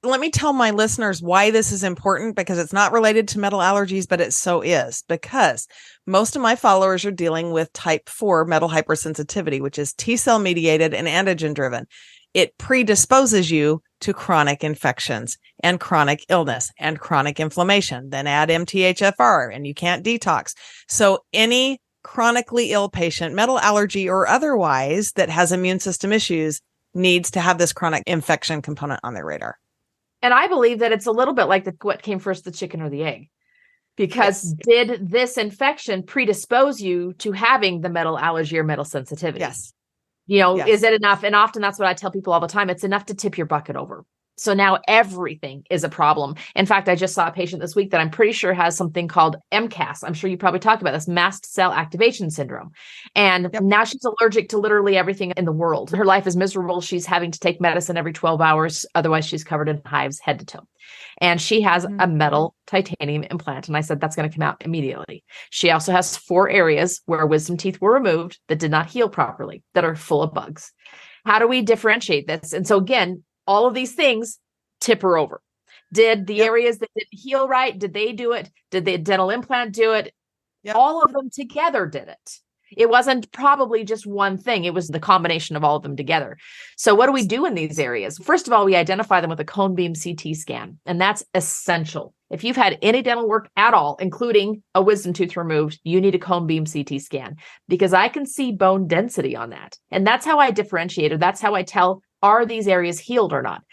Let me tell my listeners why this is important, because it's not related to metal allergies, but it so is, because most of my followers are dealing with type 4 metal hypersensitivity, which is T-cell mediated and antigen driven. It predisposes you to chronic infections and chronic illness and chronic inflammation. Then add MTHFR and you can't detox. So any chronically ill patient, metal allergy or otherwise, that has immune system issues needs to have this chronic infection component on their radar. And I believe that it's a little bit like what came first, the chicken or the egg. Because did this infection predispose you to having the metal allergy or metal sensitivity? Yes. Is it enough? And often that's what I tell people all the time. It's enough to tip your bucket over. So now everything is a problem. In fact, I just saw a patient this week that I'm pretty sure has something called MCAS. I'm sure you probably talked about this, mast cell activation syndrome. And now she's allergic to literally everything in the world. Her life is miserable. She's having to take medicine every 12 hours. Otherwise, she's covered in hives head to toe. And she has a metal titanium implant. And I said, that's going to come out immediately. She also has 4 areas where wisdom teeth were removed that did not heal properly, that are full of bugs. How do we differentiate this? And so again, all of these things tip her over. Did the areas that didn't heal right, did they do it? Did the dental implant do it? All of them together did it. It wasn't probably just one thing. It was the combination of all of them together. So what do we do in these areas? First of all, we identify them with a cone beam CT scan, and that's essential. If you've had any dental work at all, including a wisdom tooth removed, you need a cone beam CT scan, because I can see bone density on that. And that's how I differentiate it. That's how I tell, are these areas healed or not?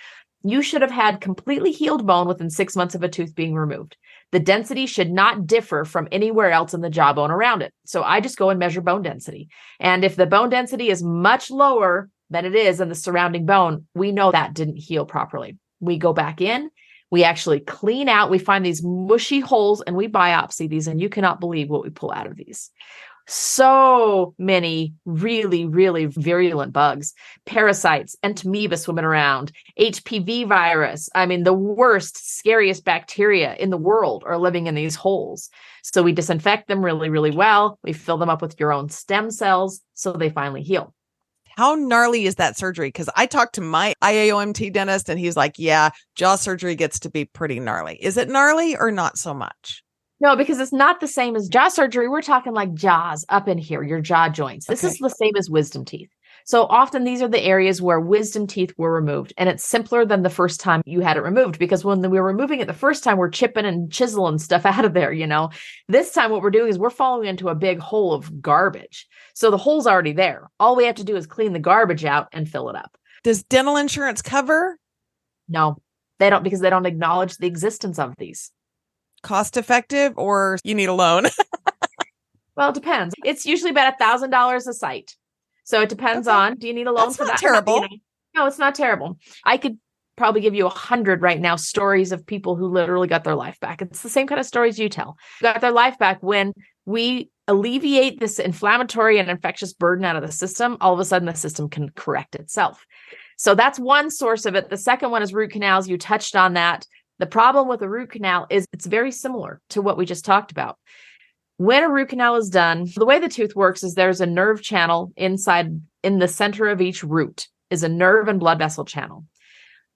You should have had completely healed bone within 6 months of a tooth being removed. The density should not differ from anywhere else in the jawbone around it. So I just go and measure bone density. And if the bone density is much lower than it is in the surrounding bone, we know that didn't heal properly. We go back in, we actually clean out, we find these mushy holes and we biopsy these, and you cannot believe what we pull out of these. So many really, really virulent bugs, parasites, entamoeba swimming around, HPV virus. I mean, the worst, scariest bacteria in the world are living in these holes. So we disinfect them really, really well. We fill them up with your own stem cells so they finally heal. How gnarly is that surgery? Because I talked to my IAOMT dentist and he's like, yeah, jaw surgery gets to be pretty gnarly. Is it gnarly or not so much? No, because it's not the same as jaw surgery. We're talking like jaws up in here, your jaw joints. This is the same as wisdom teeth. So often these are the areas where wisdom teeth were removed. And it's simpler than the first time you had it removed, because when we were removing it the first time, we're chipping and chiseling stuff out of there, This time what we're doing is we're falling into a big hole of garbage. So the hole's already there. All we have to do is clean the garbage out and fill it up. Does dental insurance cover? No, they don't, because they don't acknowledge the existence of these. Cost effective, or you need a loan? Well, it depends. It's usually about $1,000 a site. So it depends on, do you need a loan for that? That's not terrible. No, it's not terrible. I could probably give you 100 right now stories of people who literally got their life back. It's the same kind of stories you tell. Got their life back when we alleviate this inflammatory and infectious burden out of the system. All of a sudden, the system can correct itself. So that's one source of it. The second one is root canals. You touched on that. The problem with a root canal is it's very similar to what we just talked about. When a root canal is done, the way the tooth works is there's a nerve channel inside, in the center of each root is a nerve and blood vessel channel.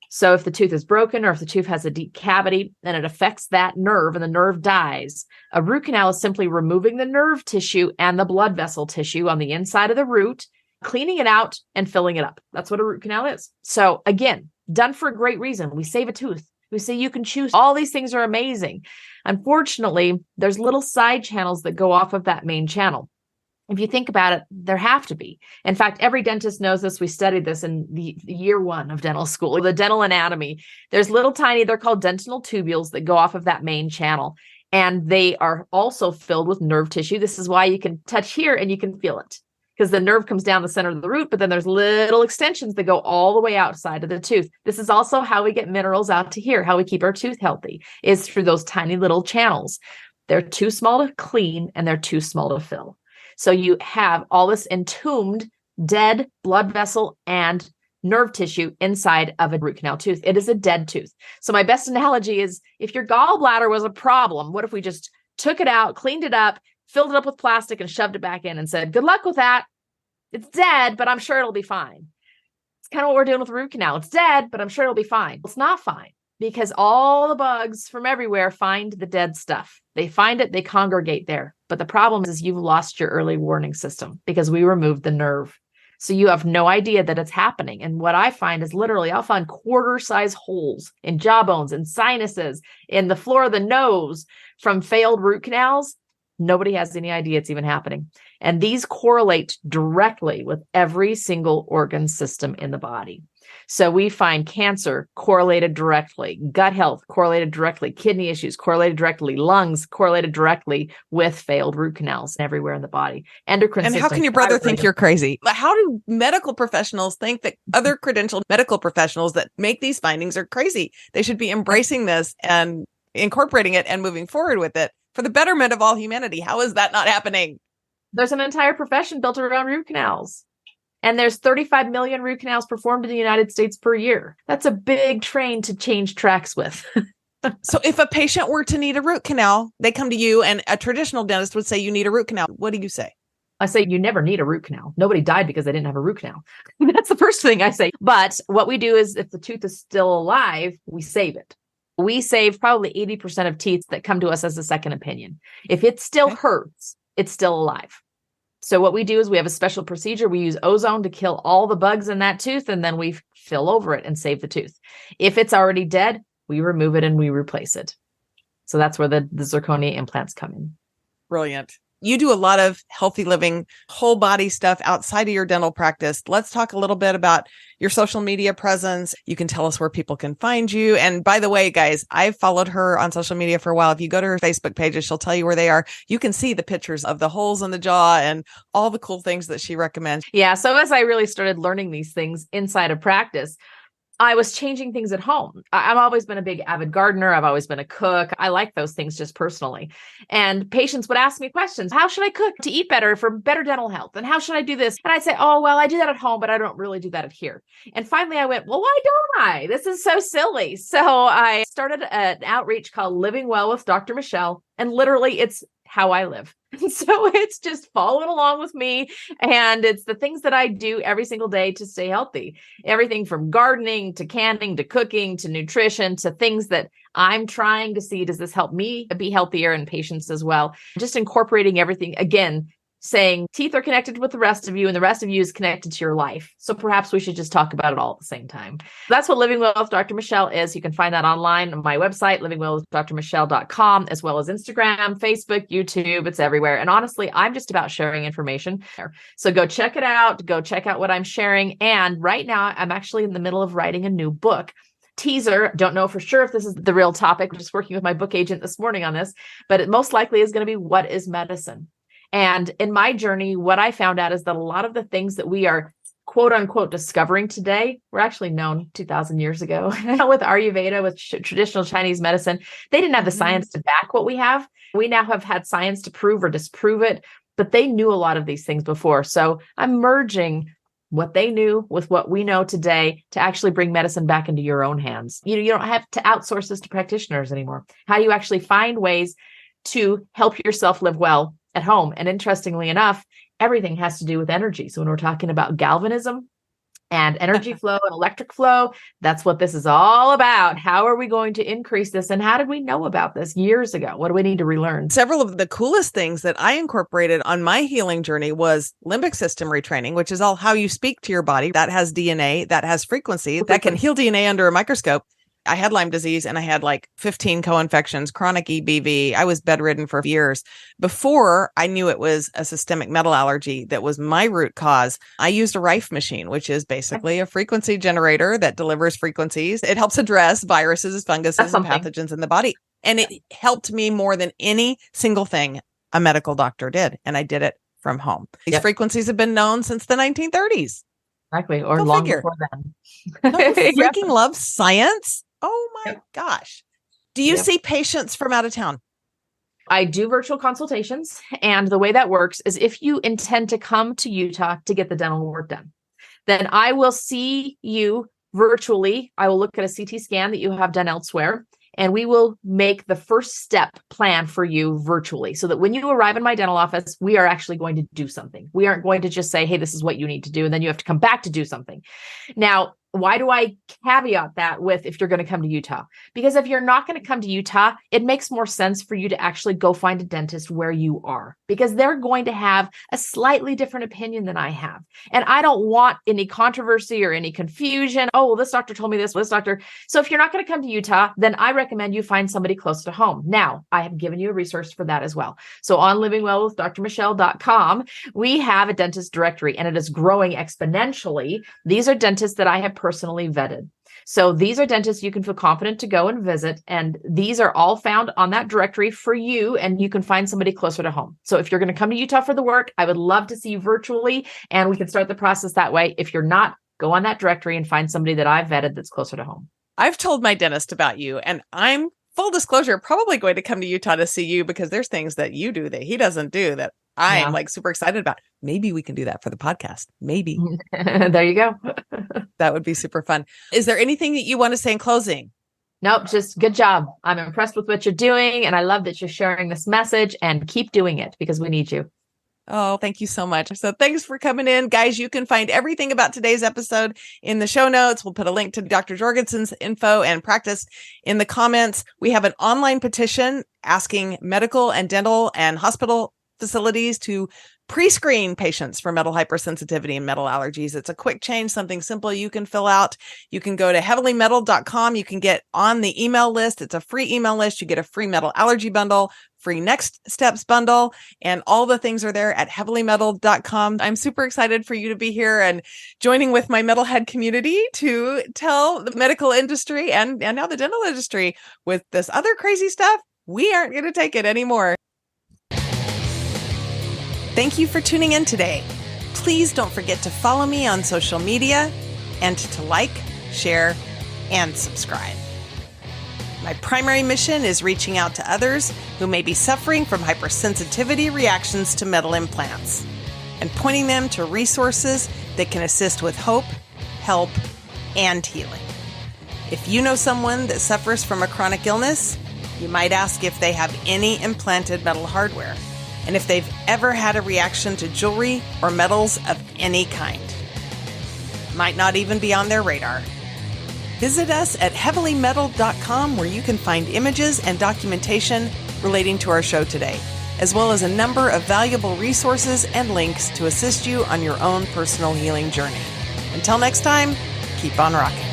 So if the tooth is broken or if the tooth has a deep cavity and it affects that nerve and the nerve dies, a root canal is simply removing the nerve tissue and the blood vessel tissue on the inside of the root, cleaning it out and filling it up. That's what a root canal is. So again, done for a great reason. We save a tooth. We say you can choose. All these things are amazing. Unfortunately, there's little side channels that go off of that main channel. If you think about it, there have to be. In fact, every dentist knows this. We studied this in the year 1 of dental school, the dental anatomy. There's little tiny, they're called dentinal tubules that go off of that main channel. And they are also filled with nerve tissue. This is why you can touch here and you can feel it, because the nerve comes down the center of the root, but then there's little extensions that go all the way outside of the tooth. This is also how we get minerals out to here, how we keep our tooth healthy, is through those tiny little channels. They're too small to clean and they're too small to fill. So you have all this entombed, dead blood vessel and nerve tissue inside of a root canal tooth. It is a dead tooth. So my best analogy is, if your gallbladder was a problem, what if we just took it out, cleaned it up, filled it up with plastic and shoved it back in and said, good luck with that. It's dead, but I'm sure it'll be fine. It's kind of what we're doing with the root canal. It's dead, but I'm sure it'll be fine. It's not fine, because all the bugs from everywhere find the dead stuff. They find it, they congregate there. But the problem is you've lost your early warning system because we removed the nerve. So you have no idea that it's happening. And what I find is literally, I'll find quarter-size holes in jawbones and sinuses in the floor of the nose from failed root canals. Nobody has any idea it's even happening. And these correlate directly with every single organ system in the body. So we find cancer correlated directly, gut health correlated directly, kidney issues correlated directly, lungs correlated directly with failed root canals everywhere in the body. Endocrine system. And how can your brother think you're crazy? How do medical professionals think that other credentialed medical professionals that make these findings are crazy? They should be embracing this and incorporating it and moving forward with it for the betterment of all humanity. How is that not happening? There's an entire profession built around root canals. And there's 35 million root canals performed in the United States per year. That's a big train to change tracks with. So if a patient were to need a root canal, they come to you, and a traditional dentist would say, you need a root canal. What do you say? I say, you never need a root canal. Nobody died because they didn't have a root canal. That's the first thing I say. But what we do is, if the tooth is still alive, we save it. We save probably 80% of teeth that come to us as a second opinion. If it still hurts, it's still alive. So what we do is we have a special procedure. We use ozone to kill all the bugs in that tooth, and then we fill over it and save the tooth. If it's already dead, we remove it and we replace it. So that's where the zirconia implants come in. Brilliant. You do a lot of healthy living, whole body stuff outside of your dental practice. Let's talk a little bit about your social media presence. You can tell us where people can find you. And by the way, guys, I've followed her on social media for a while. If you go to her Facebook pages, she'll tell you where they are. You can see the pictures of the holes in the jaw and all the cool things that she recommends. Yeah. So as I really started learning these things inside of practice, I was changing things at home. I've always been a big avid gardener. I've always been a cook. I like those things just personally. And patients would ask me questions. How should I cook to eat better for better dental health? And how should I do this? And I'd say, oh, well, I do that at home, but I don't really do that at here. And finally I went, well, why don't I? This is so silly. So I started an outreach called Living Well with Dr. Michelle. And literally it's how I live. So it's just following along with me. And it's the things that I do every single day to stay healthy. Everything from gardening to canning to cooking to nutrition to things that I'm trying to see, does this help me be healthier, and patients as well? Just incorporating everything, again, saying teeth are connected with the rest of you and the rest of you is connected to your life. So perhaps we should just talk about it all at the same time. That's what Living Well with Dr. Michelle is. You can find that online on my website, livingwellwithdrmichelle.com, as well as Instagram, Facebook, YouTube. It's everywhere. And honestly, I'm just about sharing information there. So go check it out. Go check out what I'm sharing. And right now, I'm actually in the middle of writing a new book. Teaser. Don't know for sure if this is the real topic. I'm just working with my book agent this morning on this, but it most likely is going to be, what is medicine? And in my journey, what I found out is that a lot of the things that we are quote unquote discovering today were actually known 2,000 years ago. With Ayurveda, with traditional Chinese medicine, they didn't have the science to back what we have. We now have had science to prove or disprove it, but they knew a lot of these things before. So I'm merging what they knew with what we know today to actually bring medicine back into your own hands. You don't have to outsource this to practitioners anymore. How do you actually find ways to help yourself live well at home? And interestingly enough, everything has to do with energy. So when we're talking about galvanism and energy flow and electric flow, that's what this is all about. How are we going to increase this? And how did we know about this years ago? What do we need to relearn? Several of the coolest things that I incorporated on my healing journey was limbic system retraining, which is all how you speak to your body. That has DNA, that has frequency, that can heal DNA under a microscope. I had Lyme disease and I had like 15 co-infections, chronic EBV. I was bedridden for years. Before I knew it was a systemic metal allergy that was my root cause, I used a Rife machine, which is basically a frequency generator that delivers frequencies. It helps address viruses, funguses, and pathogens in the body. And it helped me more than any single thing a medical doctor did. And I did it from home. These frequencies have been known since the 1930s. Exactly. Or long before then. Don't you freaking love science? Oh my gosh. Do you see patients from out of town? I do virtual consultations. And the way that works is if you intend to come to Utah to get the dental work done, then I will see you virtually. I will look at a CT scan that you have done elsewhere, and we will make the first step plan for you virtually so that when you arrive in my dental office, we are actually going to do something. We aren't going to just say, hey, this is what you need to do, and then you have to come back to do something. Now, why do I caveat that with if you're going to come to Utah? Because if you're not going to come to Utah, it makes more sense for you to actually go find a dentist where you are, because they're going to have a slightly different opinion than I have. And I don't want any controversy or any confusion. Oh, well, this doctor told me this doctor. So if you're not going to come to Utah, then I recommend you find somebody close to home. Now, I have given you a resource for that as well. So on livingwellwithdrmichelle.com, we have a dentist directory, and it is growing exponentially. These are dentists that I have personally vetted. So these are dentists you can feel confident to go and visit. And these are all found on that directory for you. And you can find somebody closer to home. So if you're going to come to Utah for the work, I would love to see you virtually, and we can start the process that way. If you're not, go on that directory and find somebody that I've vetted that's closer to home. I've told my dentist about you, and I'm, full disclosure, probably going to come to Utah to see you because there's things that you do that he doesn't do that I am like super excited about. Maybe we can do that for the podcast. Maybe. There you go. That would be super fun. Is there anything that you want to say in closing? Nope. Just good job. I'm impressed with what you're doing. And I love that you're sharing this message, and keep doing it because we need you. Oh, thank you so much. So thanks for coming in. Guys, you can find everything about today's episode in the show notes. We'll put a link to Dr. Jorgensen's info and practice in the comments. We have an online petition asking medical and dental and hospital facilities to pre-screen patients for metal hypersensitivity and metal allergies. It's a quick change, something simple you can fill out. You can go to heavenlymetal.com. You can get on the email list. It's a free email list. You get a free metal allergy bundle, free next steps bundle, and all the things are there at heavenlymetal.com. I'm super excited for you to be here and joining with my metalhead community to tell the medical industry and now the dental industry with this other crazy stuff. We aren't going to take it anymore. Thank you for tuning in today. Please don't forget to follow me on social media and to like, share, and subscribe. My primary mission is reaching out to others who may be suffering from hypersensitivity reactions to metal implants and pointing them to resources that can assist with hope, help, and healing. If you know someone that suffers from a chronic illness, you might ask if they have any implanted metal hardware, and if they've ever had a reaction to jewelry or metals of any kind. Might not even be on their radar. Visit us at heavenlymetal.com, where you can find images and documentation relating to our show today, as well as a number of valuable resources and links to assist you on your own personal healing journey. Until next time, keep on rocking.